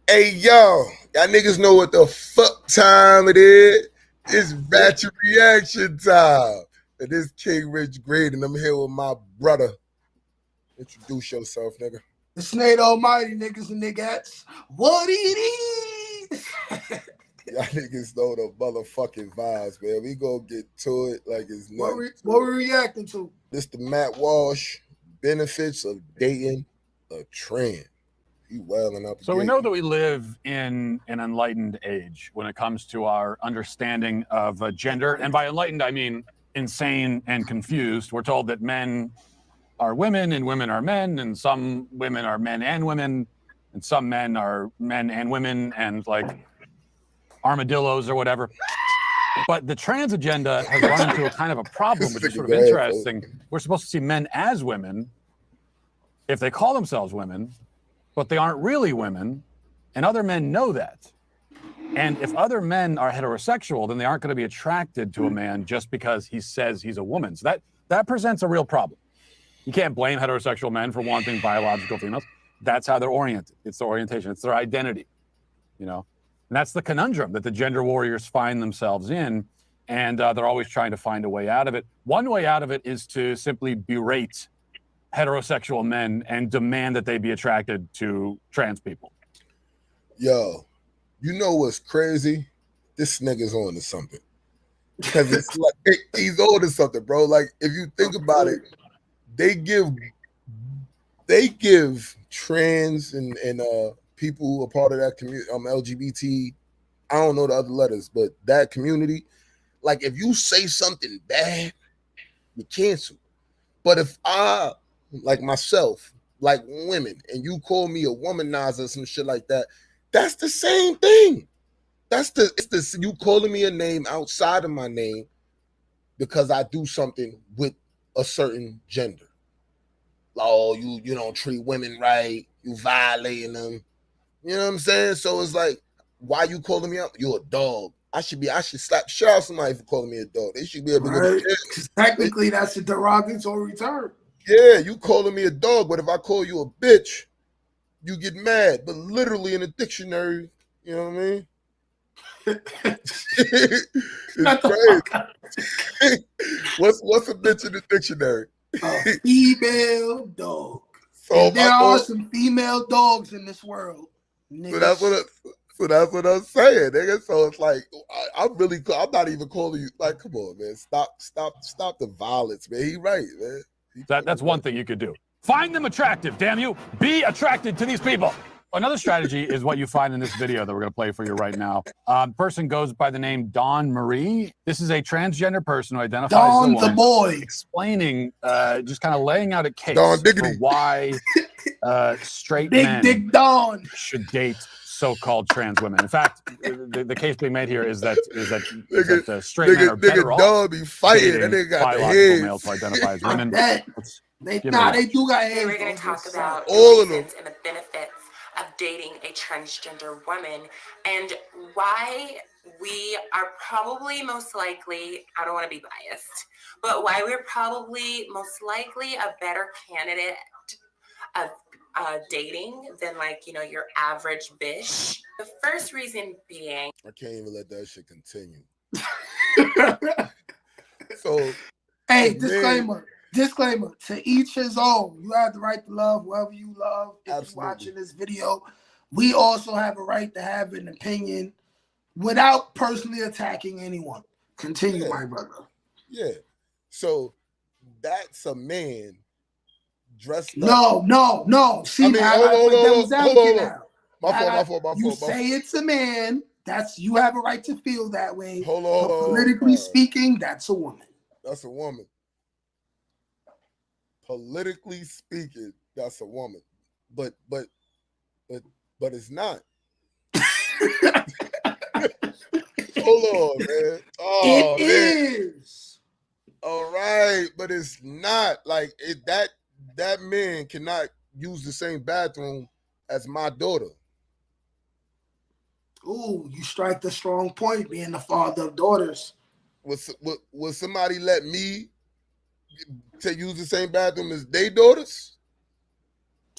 Hey, yo, y'all niggas know what the fuck time it is. It's Ratchet reaction time. And this King Rich Great, and I'm here with my brother. Introduce yourself, nigga. The Snake Almighty, niggas and niggas. What it is? Y'all niggas know the motherfucking vibes, man. We gonna get to it like it's nothing. What we reacting to? This the Matt Walsh benefits of dating a trend. You wilding up. So we know that we live in an enlightened age when it comes to our understanding of gender. And by enlightened, I mean insane and confused. We're told that men are women and women are men, and some women are men and women, and some men are men and women, and like armadillos or whatever. But the trans agenda has run into a kind of a problem, which is sort of interesting. We're supposed to see men as women if they call themselves women, but they aren't really women, and other men know that. And if other men are heterosexual, then they aren't going to be attracted to a man just because he says he's a woman. So that presents a real problem. You can't blame heterosexual men for wanting biological females. That's how they're oriented. It's their orientation. It's their identity, you know? And that's the conundrum that the gender warriors find themselves in, and they're always trying to find a way out of it. One way out of it is to simply berate heterosexual men and demand that they be attracted to trans people. Yo, you know what's crazy? This nigga's on to something. Because it's like he's on to something, bro. Like, if you think about it, they give trans and people who are part of that community, LGBT, I don't know the other letters, but that community, like, if you say something bad, you cancel. But if I, like myself, like women, and you call me a womanizer or some shit like that, that's the same thing. It's you calling me a name outside of my name because I do something with a certain gender. Oh, you don't treat women right, you violating them. You know what I'm saying? So it's like, why you calling me out? You're a dog. I should slap shit out somebody for calling me a dog. They should be able to right. Technically, that's a derogatory term. Yeah, you calling me a dog, but if I call you a bitch, you get mad. But literally in the dictionary, you know what I mean? It's crazy. What's a bitch in the dictionary? A female dog. So and there are some female dogs in this world. So that's what I'm saying, nigga. So it's like I'm not even calling you. Like, come on, man, stop the violence, man. He right, man. That's one thing you could do. Find them attractive, damn you. Be attracted to these people. Another strategy is what you find in this video that we're going to play for you right now. Person goes by the name Dawn Marie. This is a transgender person who identifies Dawn as a woman, the boy, explaining, just kind of laying out a case Dawn for why straight men Dick Dawn should date so-called trans women. In fact, the case being made here is that straight men are better off be fighting, and they got biological males who identify as women. They do got heads. We're going to talk about all of them and the benefits of dating a transgender woman and why we are probably most likely, I don't want to be biased, but why we're probably most likely a better candidate of dating than, like, you know, your average bish. The first reason being, I can't even let that shit continue. So, hey, disclaimer, to each his own. You have the right to love whoever you love. If you're watching this video, we also have a right to have an opinion without personally attacking anyone. Continue, my brother. Yeah. So that's a man dressed up. No. See, I mean, hold on. My fault. You say it's a man. You have a right to feel that way. Hold on. Politically speaking, that's a woman. That's a woman. Politically speaking, that's a woman. But it's not. Hold on, man. Oh, it is. All right, but it's not. Like, that man cannot use the same bathroom as my daughter. Ooh, you strike the strong point, being the father of daughters. Would somebody let me to use the same bathroom as their daughters?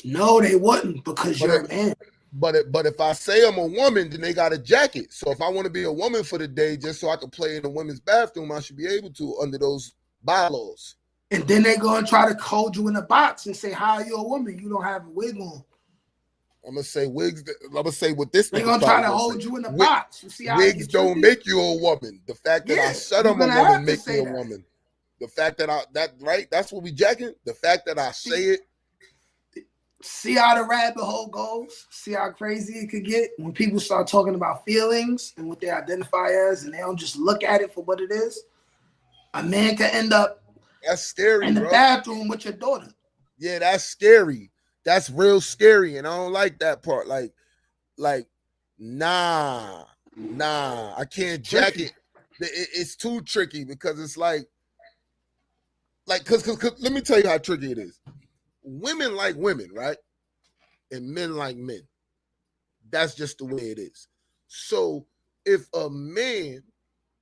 No, they wouldn't, because you're a man. But if I say I'm a woman, then they got a jacket. So if I want to be a woman for the day, just so I can play in the women's bathroom, I should be able to under those bylaws. And then they're gonna try to hold you in a box and say, "How are you a woman? You don't have a wig on." I'm gonna say wigs. I'm gonna say what this. They're gonna try to hold you in a box. You see how wigs don't make you a woman. The fact that I said I'm a woman make me a woman. The fact that that's what we jacking. The fact that I say it. See how the rabbit hole goes? See how crazy it could get when people start talking about feelings and what they identify as, and they don't just look at it for what it is? A man can end up that's scary in the bathroom with your daughter. Yeah, that's scary. That's real scary, and I don't like that part. Like, nah, I can't jack it. It's too tricky because it's like, cause let me tell you how tricky it is. Women like women, right? And men like men. That's just the way it is. So if a man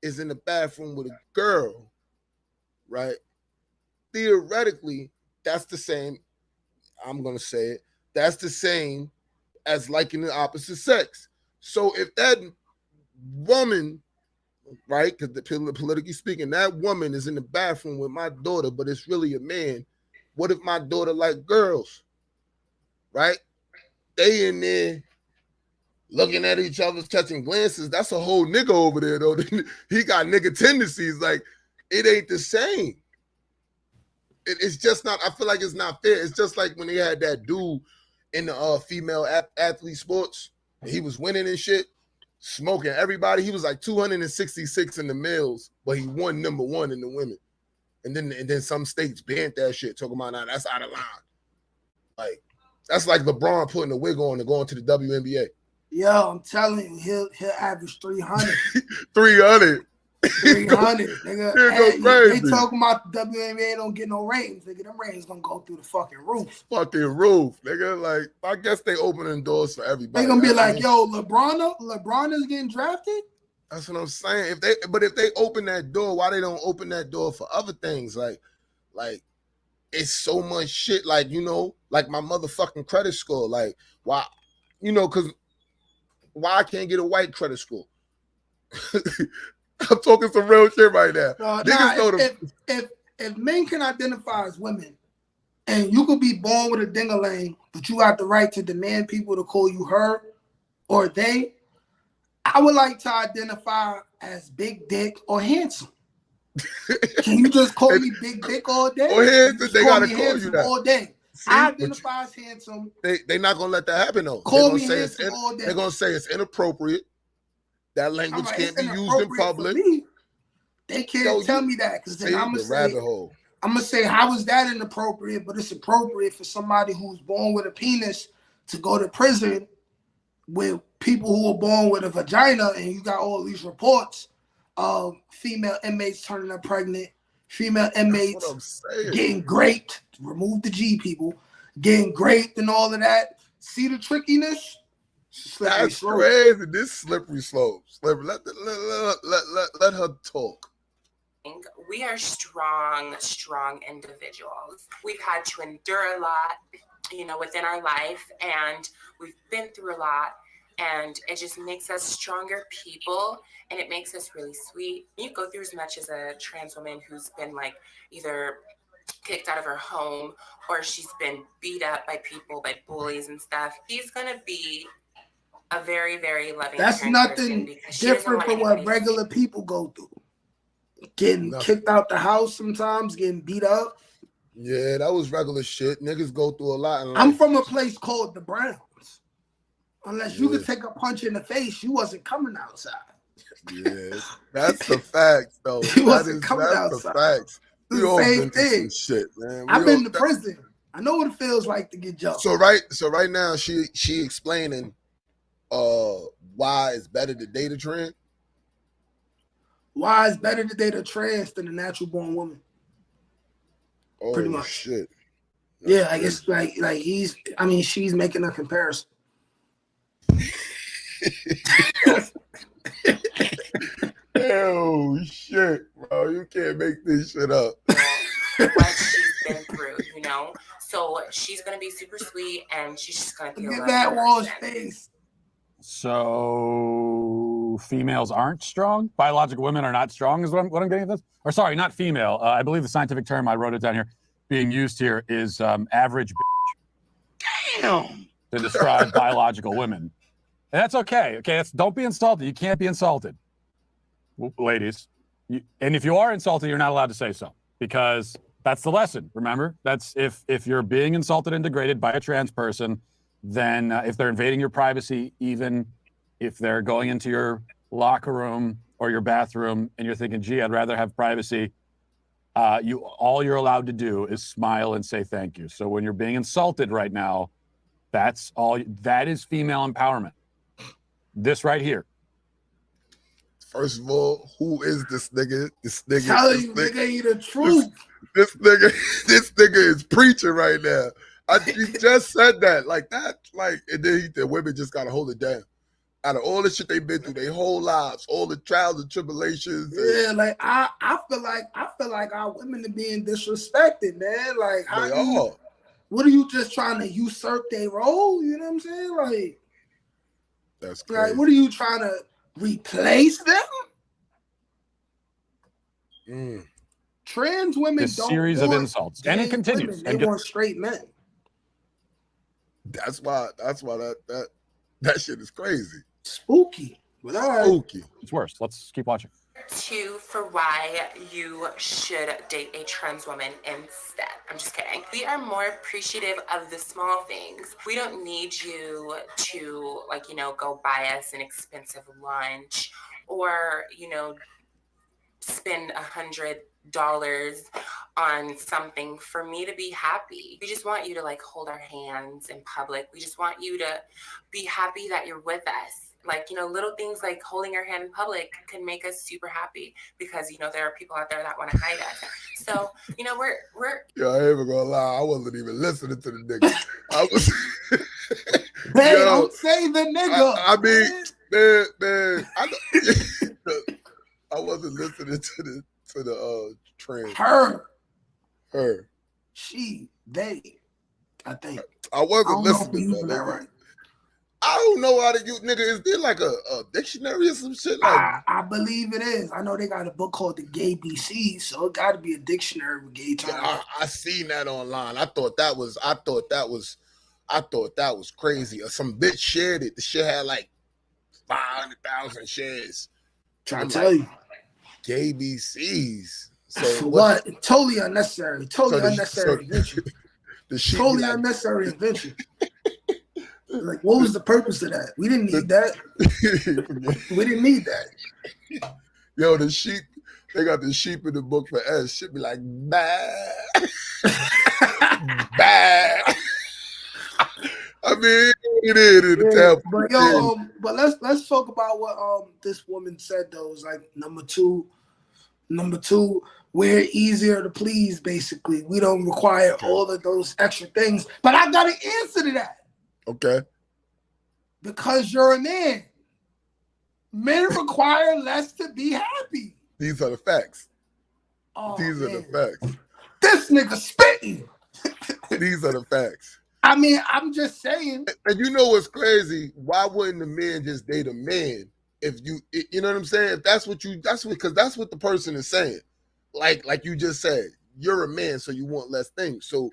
is in the bathroom with a girl, right? Theoretically, that's the same. I'm going to say it. That's the same as liking the opposite sex. So if that woman, right, because politically speaking, that woman is in the bathroom with my daughter, but it's really a man. What if my daughter like girls, right? They in there looking at each other, catching glances. That's a whole nigga over there, though. He got nigga tendencies. Like, it ain't the same. It's just not, I feel like it's not fair. It's just like when they had that dude in the female athlete sports, and he was winning and shit, smoking everybody. He was like 266 in the males, but he won number 1 in the women. And then some states banned that shit, talking about, nah, that's out of line. Like, that's like LeBron putting a wig on and going to the WNBA. Yo, I'm telling you, he'll average 300. 300. 300, nigga. Hey, they talking about the WNBA don't get no ratings, nigga. Them ratings gonna go through the fucking roof. Fucking roof, nigga. Like, I guess they opening doors for everybody. They gonna be like, yo, LeBron is getting drafted? That's what I'm saying. If they open that door, why they don't open that door for other things? Like it's so much shit. Like, you know, like my motherfucking credit score. Like, why, you know, because why I can't get a white credit score? I'm talking some real shit right now. If men can identify as women, and you could be born with a ding-a-ling, but you got the right to demand people to call you her or they, I would like to identify as big dick or handsome. Can you just call me big dick all day? Or handsome, they gotta call you that all day. See, I identify as handsome. They not gonna let that happen though. Call me handsome all day. They're gonna say it's inappropriate. That language can't be used in public. They can't tell me that because then I'm gonna say, how is that inappropriate? But it's appropriate for somebody who's born with a penis to go to prison with people who were born with a vagina, and you got all these reports of female inmates turning up pregnant, female inmates getting raped. Remove the G, people, getting raped and all of that. See the trickiness? That's crazy. This slippery slope. Let her talk. We are strong individuals. We've had to endure a lot, you know, within our life, and we've been through a lot, and it just makes us stronger people, and it makes us really sweet. You go through as much as a trans woman who's been like either kicked out of her home or she's been beat up by people, by bullies and stuff. She's gonna be a very, very loving. That's nothing different from what regular people go through. Getting kicked out the house sometimes, getting beat up. Yeah, that was regular shit. Niggas go through a lot in life. I'm from a place called the Browns. Unless you could take a punch in the face, you wasn't coming outside. Yeah, that's the facts, though. That's the facts. We all been through some shit, man. I've been to prison. I know what it feels like to get jumped. So right now, she explaining why it's better to date a trans. Why it's better to date a trans than a natural born woman? Oh, pretty much. Shit. Yeah, I guess like she's making a comparison. Oh shit, bro! You can't make this shit up. What she's been through, you know. So she's gonna be super sweet, and she's just gonna be a Look at lovely that Walsh person. face. So females aren't strong. Biological women are not strong, is what I'm getting at this. Or sorry, not female. I believe the scientific term, I wrote it down here, being used here is average. Damn. To describe biological women, and that's okay. Okay, don't be insulted. You can't be insulted, ladies. And if you are insulted, you're not allowed to say so, because that's the lesson. Remember, that's if you're being insulted and degraded by a trans person, then if they're invading your privacy, even if they're going into your locker room or your bathroom, and you're thinking, "Gee, I'd rather have privacy," all you're allowed to do is smile and say thank you. So when you're being insulted right now, that's all. That is female empowerment. This right here. First of all, who is this nigga? Telling you, nigga, ain't the truth. This nigga is preaching right now. You just said that, like that, like, and then the women just gotta hold it down. Out of all the shit they've been through, their whole lives, all the trials and tribulations. Yeah, like I feel like our women are being disrespected, man. Like what are you just trying to usurp their role? You know what I'm saying? Like, that's crazy. Like, what are you trying to replace them? Trans women this don't series want of insults, and it continues. Women. They want straight men. That's why that shit is crazy. Spooky. Spooky. It's worse. Let's keep watching. 2 for why you should date a trans woman instead. I'm just kidding. We are more appreciative of the small things. We don't need you to, like, go buy us an expensive lunch or, spend $100 on something for me to be happy. We just want you to, like, hold our hands in public. We just want you to be happy that you're with us. Like, little things like holding our hand in public can make us super happy because, there are people out there that want to hide us. So, we're. Yeah, I ain't even gonna lie. I wasn't even listening to the nigga. I was. Hey, don't say the nigga. I mean, man, I wasn't listening to the trans. Her. She. They. I think. I wasn't listening to that. Right. I don't know how to use, nigga. Is there like a dictionary or some shit? Like, I believe it is. I know they got a book called The Gay BC, so it got to be a dictionary with gay terms. Yeah, I seen that online. I thought that was crazy. Or some bitch shared it. The shit had like 500,000 shares. Trying to tell you, gay BCs. So for what? Totally unnecessary. Totally unnecessary invention. Totally unnecessary invention. Like, what was the purpose of that? We didn't need that. We didn't need that. Yo, the sheep, they got the sheep in the book for S. Should be like, bah. Bah. I mean, it is. But but let's talk about what this woman said though. It's like number two, we're easier to please, basically. We don't require all of those extra things. But I got an answer to that. Okay. Because you're a man. Men require less to be happy. These are the facts. Oh, These are the facts. This nigga spitting. These are the facts. I mean, I'm just saying. And you know what's crazy? Why wouldn't the man just date a man? If you know what I'm saying? If that's what because that's what the person is saying. Like you just said, you're a man, so you want less things. So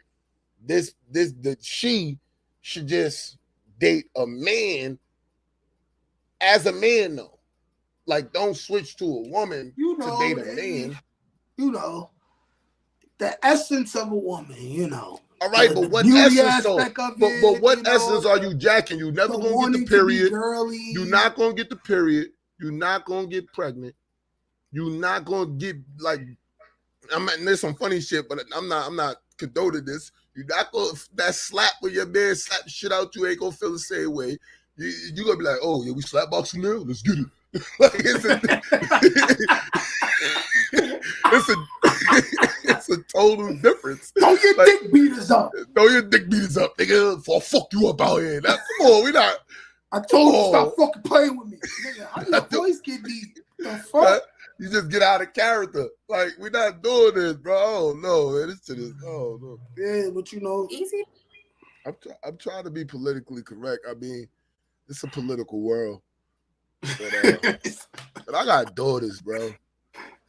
she should just date a man as a man, though. Like, don't switch to a woman to date a man. The essence of a woman, All right, but what essence, though? But what essence are you jacking? You never gonna get the period. You're not gonna get the period. You're not gonna get pregnant. You're not gonna get, like, there's some funny shit, but I'm not condoning this. You're not gonna, that slap when your man slap shit out, you ain't gonna feel the same way. You gonna be like, oh yeah, we slap boxing now. Let's get it. Like, it's a total difference. Throw your dick beaters up. Throw your dick beaters up, nigga. I'll fuck you up out here. Come on, we not. I told you stop fucking playing with me, nigga. How your voice get deep? The fuck? You just get out of character. Like, we're not doing this, bro. Oh no, man. This shit is. Oh no. Yeah, but easy I'm trying to be politically correct. I mean, it's a political world, but I got daughters, bro.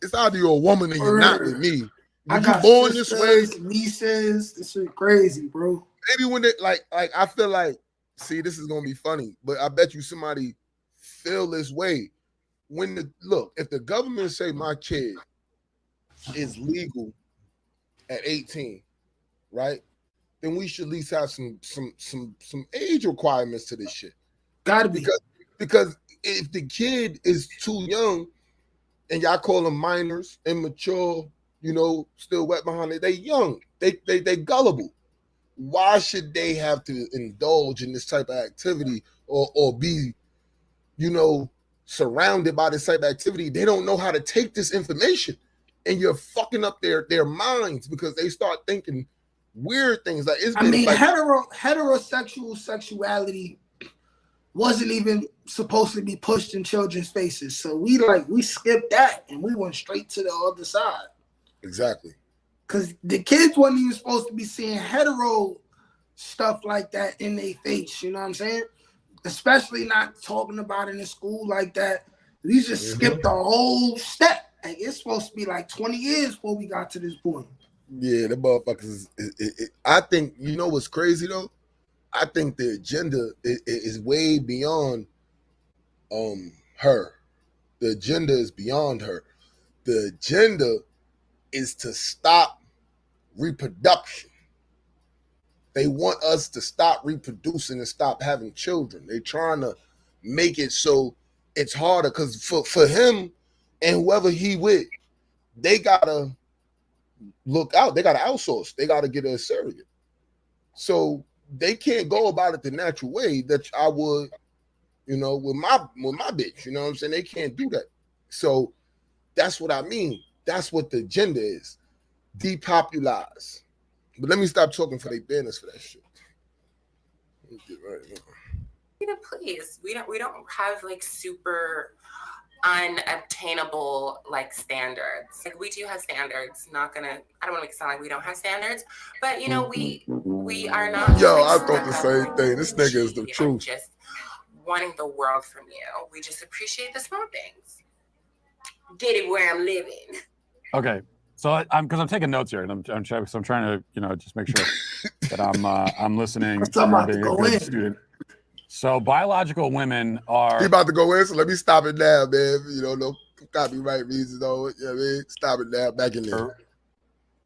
It's either you're a woman and you're not with me. I When you got born this way, sisters, nieces. This shit crazy, bro. maybe when they like I feel like, see, this is gonna be funny, but I bet you somebody feel this way. When if the government say my kid is legal at 18, right? Then we should at least have some age requirements to this shit. Gotta be. Because if the kid is too young and y'all call them minors, immature, still wet behind it, they young, they gullible. Why should they have to indulge in this type of activity or be, surrounded by this type of activity? They don't know how to take this information, and you're fucking up their minds because they start thinking weird things. Like heterosexual sexuality wasn't even supposed to be pushed in children's faces, so we skipped that and we went straight to the other side. Exactly. Because the kids wasn't even supposed to be seeing hetero stuff like that in their face. You know what I'm saying? Especially not talking about it in school like that. We just skipped the whole step. Like, it's supposed to be like 20 years before we got to this point. Yeah, the motherfuckers. I think, what's crazy though? I think the agenda is way beyond her. The agenda is beyond her. The agenda is to stop reproduction. They want us to stop reproducing and stop having children. They're trying to make it so it's harder because for him and whoever he with, they gotta look out. They gotta outsource. They gotta get a surrogate. So they can't go about it the natural way that I would, with my bitch. You know what I'm saying? They can't do that. So that's what I mean. That's what the agenda is. Depopularize. But let me stop talking for they banners for that shit. Please. We don't have like super unobtainable like standards. Like, we do have standards. I don't want to make it sound like we don't have standards, but we are not. Yo, I thought the same thing. This nigga is the truth. Just wanting the world from you. We just appreciate the small things. Get it where I'm living. Okay. So I'm taking notes here, and I'm trying to just make sure that I'm listening and being a good student. So biological women are. He about to go in, so let me stop it now, man. No copyright reasons though. You know what I mean? Stop it now. Back in there.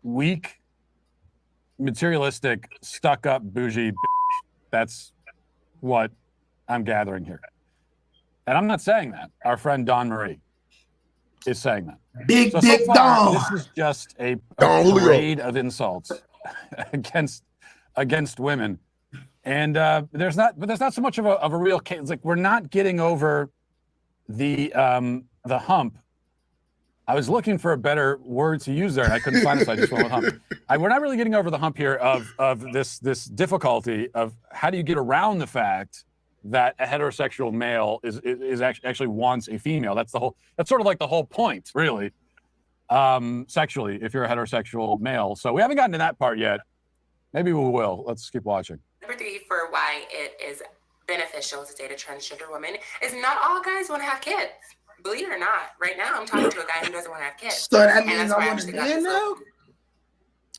Weak, materialistic, stuck-up, bougie. That's what I'm gathering here, and I'm not saying that. Our friend Don Marie is saying that. Big dick Don. This is just a parade of insults against women, and there's not so much of a real case. It's like we're not getting over the hump. I was looking for a better word to use there, and I couldn't find it, so I just went with hump. We're not really getting over the hump here of this difficulty of how do you get around the fact that a heterosexual male is actually wants a female. That's sort of like the whole point, really. Sexually, if you're a heterosexual male. So we haven't gotten to that part yet. Maybe we will. Let's keep watching. Number 3 for why it is beneficial to date a transgender woman is not all guys want to have kids. Believe it or not, right now I'm talking to a guy who doesn't want to have kids. So that means I want a man now?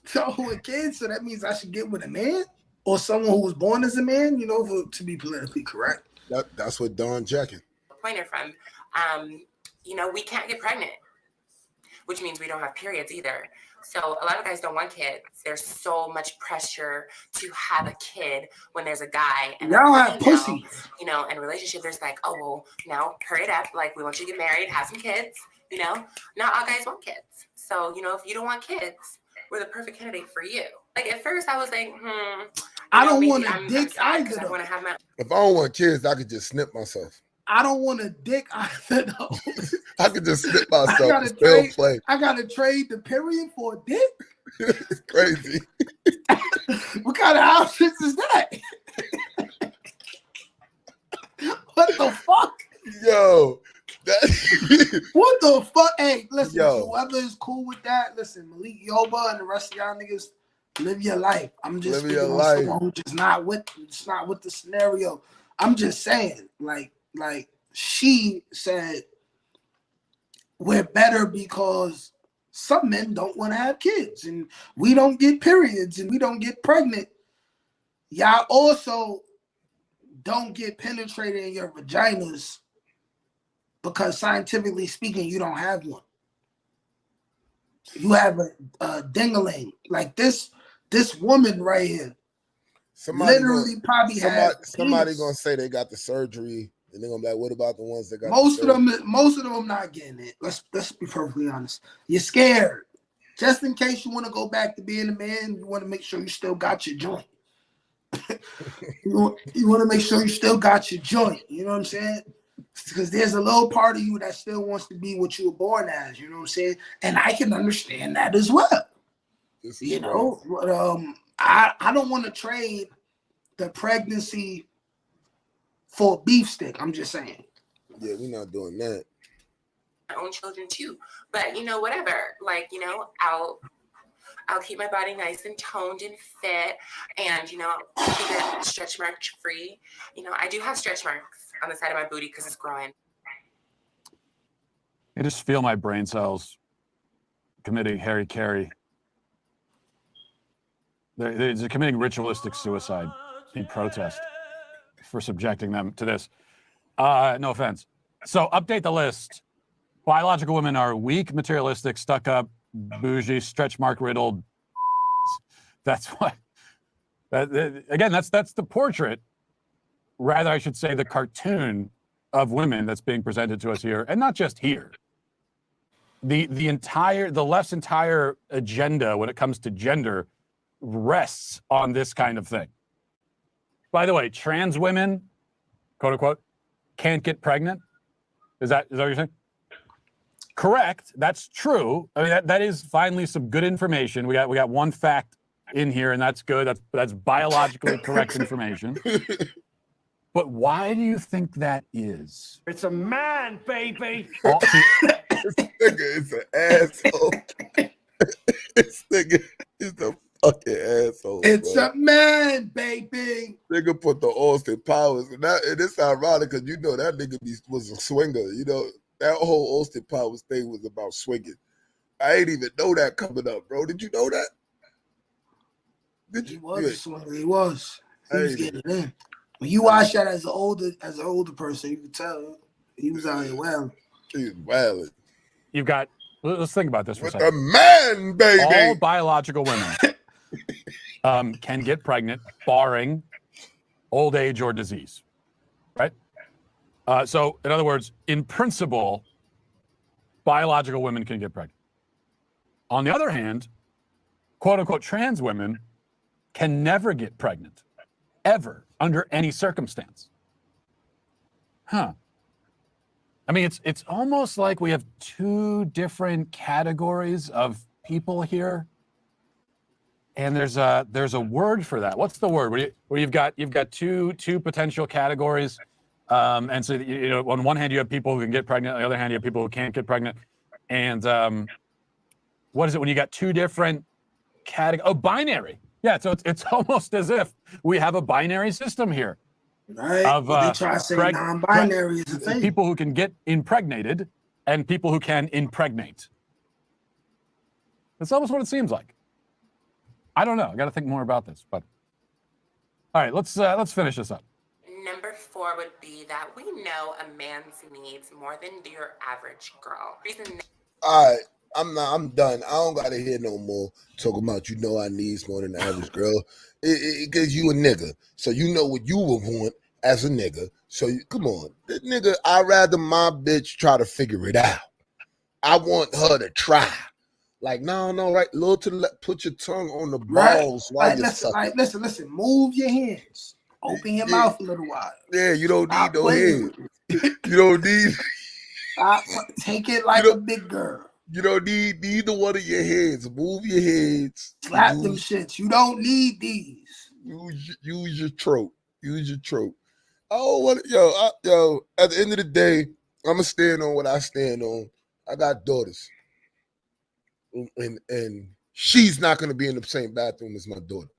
So with kids, so that means I should get with a man? Or someone who was born as a man, to be politically correct. That's what Don jacking. Pointed from, we can't get pregnant, which means we don't have periods either. So a lot of guys don't want kids. There's so much pressure to have a kid when there's a guy and y'all have pussy. And relationship. There's like, oh well, now hurry it up. Like, we want you to get married, have some kids. Not all guys want kids. So if you don't want kids, we're the perfect candidate for you. Like, at first I was like, I don't want a dick either. If I don't want kids, I could just snip myself. I don't want a dick either, though. I could just snip myself and still play. I gotta trade the period for a dick? It's crazy. What kind of outfits is that? What the fuck? Yo. What the fuck? Hey, listen, whoever is cool with that, listen, Malik Yoba and the rest of y'all niggas, Live your life. I'm just Live your speaking on life. someone who's just not with the scenario. I'm just saying, like she said, we're better because some men don't want to have kids and we don't get periods and we don't get pregnant. Y'all also don't get penetrated in your vaginas because scientifically speaking, you don't have one. You have a ding-a-ling. Like this woman right here. Somebody gonna say they got the surgery, and they're gonna be like, "What about the ones that got most of them not getting it? Let's be perfectly honest. You're scared, just in case you want to go back to being a man. You want to make sure you still got your joint. you want to make sure you still got your joint. You know what I'm saying? Because there's a little part of you that still wants to be what you were born as. You know what I'm saying? And I can understand that as well. You know, but I don't want to trade the pregnancy for a beef stick. I'm just saying. Yeah, we're not doing that. My own children too, but you know, whatever. Like, you know, I'll keep my body nice and toned and fit, and you know, keep it stretch mark free. You know, I do have stretch marks on the side of my booty because it's growing. I just feel my brain cells committing Harry Carey. They're committing ritualistic suicide in protest for subjecting them to this. No offense. So update the list. Biological women are weak, materialistic, stuck up, bougie, stretch mark riddled. That's what. Again, that's the portrait. Rather, I should say the cartoon of women that's being presented to us here, and not just here. The left's entire agenda when it comes to gender rests on this kind of thing. By the way, trans women, quote unquote, can't get pregnant. Is that what you're saying? Correct. That's true. I mean, that is finally some good information. We got one fact in here, and that's good. That's biologically correct information. But why do you think that is? It's a man, baby. This nigga is an asshole. This nigga is a fucking asshole. It's a man, baby. Nigga put the Austin Powers, and it's ironic because you know that nigga was a swinger. You know that whole Austin Powers thing was about swinging. I ain't even know that coming up, bro. Did you know that? He was a swinger. He was getting it in. When you watch that as an older person, you can tell he was out here wilding. He was wilding. You've got. Let's think about this for a With second. a man, baby. All biological women can get pregnant, barring old age or disease, right? So, in other words, in principle, biological women can get pregnant. On the other hand, quote unquote trans women can never get pregnant, ever, under any circumstance. Huh. I mean, it's almost like we have two different categories of people here, and there's a word for that. What's the word? Where you've got two potential categories, and so you know, on one hand you have people who can get pregnant, on the other hand you have people who can't get pregnant, and what is it when you got two different categories? Oh, binary. Yeah, so it's almost as if we have a binary system here. Right. Of they try to say non-binary is a thing. People who can get impregnated and people who can impregnate. That's almost what it seems like. I don't know. I got to think more about this. But all right, let's finish this up. Number 4 would be that we know a man's needs more than your average girl. All right. I'm done. I don't gotta hear no more talking about I needs more than the average girl. Because you a nigga, so you know what you would want as a nigga. So come on, this nigga. I'd rather my bitch try to figure it out. I want her to try. Like no, right, little to the left. Put your tongue on the balls while you're sucking. Listen. Move your hands. Open your mouth a little while. Yeah, you don't need no hands. You don't need. Take it like a big girl. You don't need neither one of your heads. Move your heads. Slap them shits. You don't need these. Use your throat. Use your throat. I don't want yo. At the end of the day, I'ma stand on what I stand on. I got daughters, and she's not going to be in the same bathroom as my daughter.